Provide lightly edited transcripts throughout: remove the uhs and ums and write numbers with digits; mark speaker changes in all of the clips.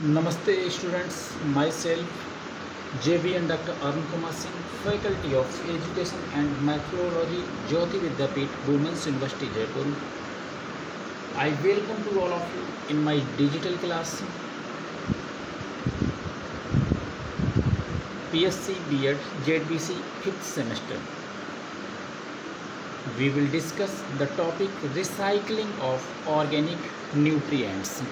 Speaker 1: Namaste students, myself JV and Dr. Arun Kumar Singh, Faculty of Education and Methodology, Jyoti Vidyapeeth, Women's University, Jaipur. I welcome to all of you in my digital class PSC B.Ed ZBC 5th semester. We will discuss the topic recycling of organic nutrients.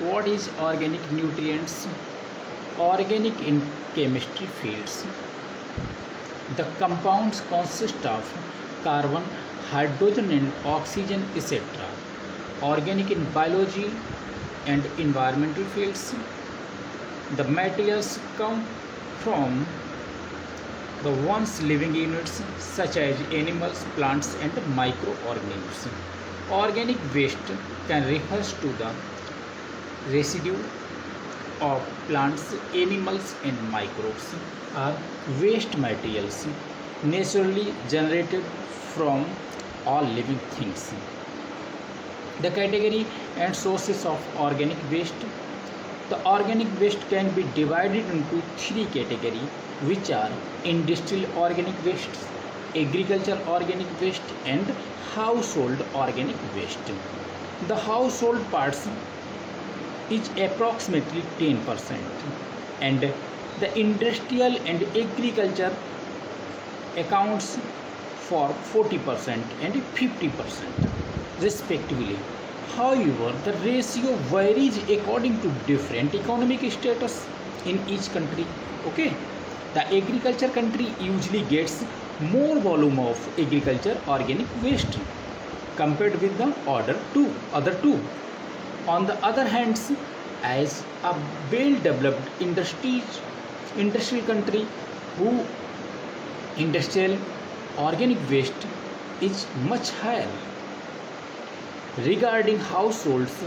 Speaker 1: What is organic nutrients? Organic in chemistry fields. The compounds consist of carbon, hydrogen and oxygen, etc. Organic in biology and environmental fields. The materials come from the once living units such as animals, plants and microorganisms. Organic waste can refer to the residue of plants, animals and microbes are waste materials naturally generated from all living things. The category and sources of organic waste. The organic waste can be divided into three categories, which are industrial organic waste, agricultural organic waste and household organic waste. The household parts is approximately 10% and the industrial and agriculture accounts for 40% and 50% respectively. However, the ratio varies according to different economic status in each country. Okay, the agriculture country usually gets more volume of agriculture organic waste compared with the other two. On the other hand, as a well-developed industrial country who industrial organic waste is much higher. Regarding households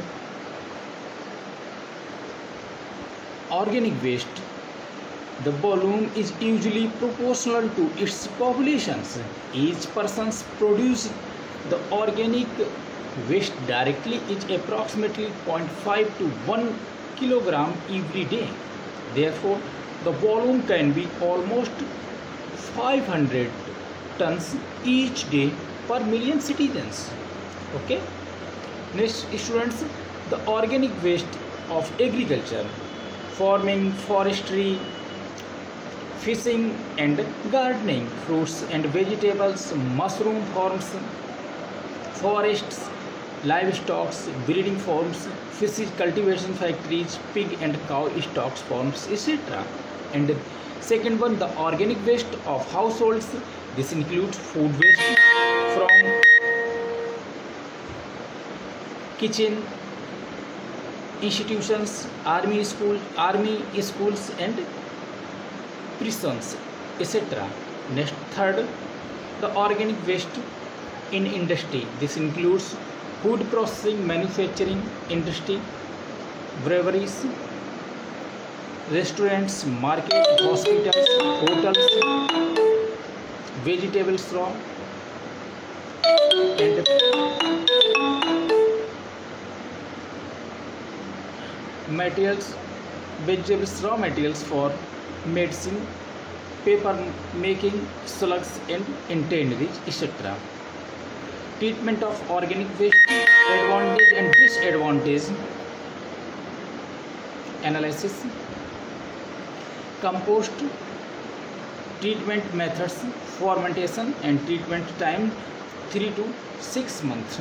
Speaker 1: organic waste, the volume is usually proportional to its populations. Each person's produce the organic waste directly is approximately 0.5 to 1 kilogram every day. Therefore, the volume can be almost 500 tons each day per million citizens. Okay. Next, students, the organic waste of agriculture, farming, forestry, fishing and gardening, fruits and vegetables, mushroom farms, forests, livestock, breeding farms, fish cultivation factories, pig and cow stocks farms, etc. And second one, the organic waste of households. This includes food waste from kitchen, institutions, army schools and prisons, etc. Next, third, the organic waste in industry. This includes food processing, manufacturing industry, breweries, restaurants, market, hospitals, hotels, vegetable straw and materials, vegetables raw materials for medicine, paper making, slugs and antennaries, etc. Treatment of organic waste, advantage and disadvantage analysis. Compost treatment methods, fermentation and treatment time 3 to 6 months,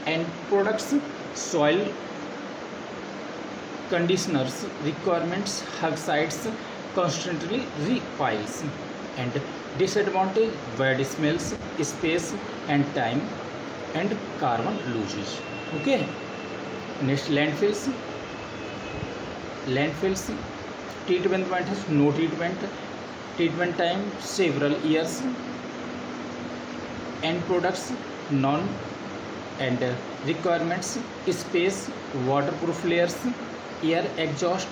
Speaker 1: and products, soil conditioners, requirements, herbicides, constantly repiles, and disadvantage, bad smells, space and time and carbon losses. Okay. Next, landfills. Treatment methods, no treatment time several years, end products none, and requirements, space, waterproof layers, air exhaust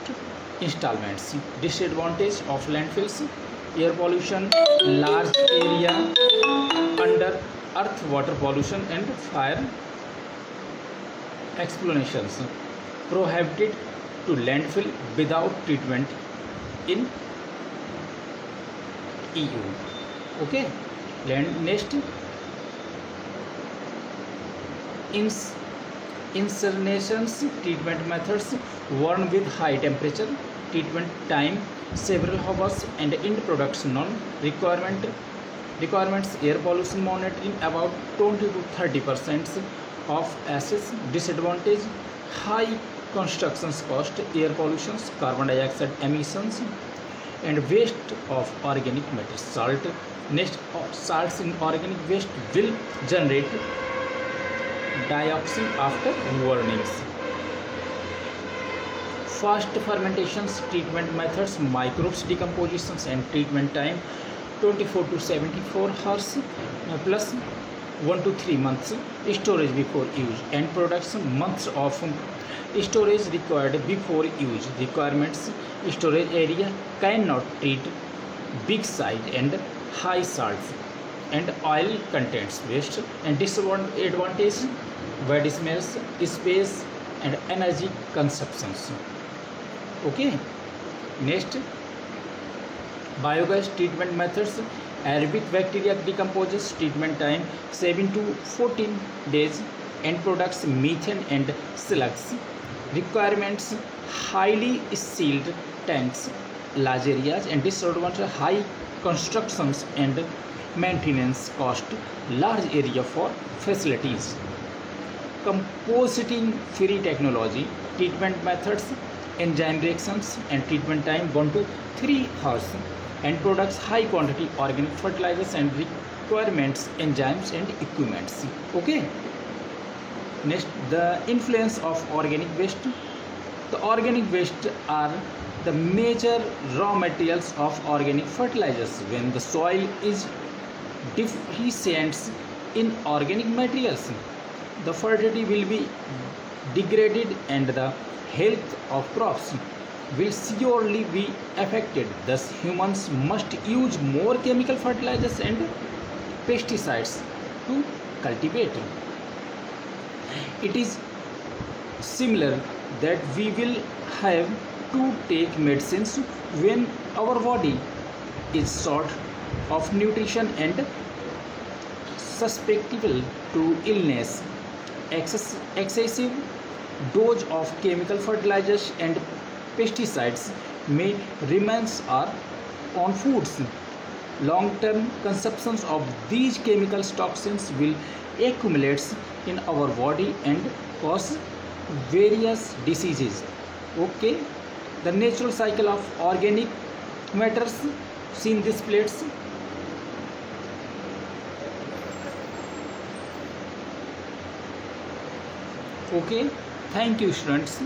Speaker 1: installments. Disadvantage of landfills, air pollution, large area under earth, water pollution and fire explanations. prohibited to landfill without treatment in EU. Okay. Next, incinerations treatment methods: burn with high temperature, treatment time several hours, and end products non requirements: air pollution monitoring about 20 to 30% of assets. Disadvantage: high construction cost, air pollution, carbon dioxide emissions, and waste of organic matter. Next, salts in organic waste will generate dioxin after warnings. Fast fermentations treatment methods: microbes decompositions, and treatment time 24 to 74 hours plus 1 to 3 months. Storage before use, end products months of storage required before use. Requirements: storage area cannot treat big size and high salts and oil contents. Waste and disadvantage: bad smells, space, and energy consumptions. Okay. Next, biogas treatment methods: aerobic bacteria decomposes, treatment time 7 to 14 days, end products methane and slugs. Requirements: highly sealed tanks, large areas, and disadvantage: high constructions and maintenance cost, large area for facilities. Compositing free technology treatment methods: enzyme reactions, and treatment time 1 to 3 hours, and products high quantity organic fertilizers, and requirements enzymes and equipments. Okay. Next, the influence of organic waste. The organic waste are the major raw materials of organic fertilizers. When the soil is deficient in organic materials, the fertility will be degraded and the health of crops will surely be affected. Thus, humans must use more chemical fertilizers and pesticides to cultivate. It is similar that we will have to take medicines when our body is short of nutrition and susceptible to illness. Excessive dose of chemical fertilizers and pesticides may remain on foods. Long-term consumption of these chemical toxins will accumulate in our body and cause various diseases. Okay. The natural cycle of organic matters seen these plates. Okay. Thank you, students.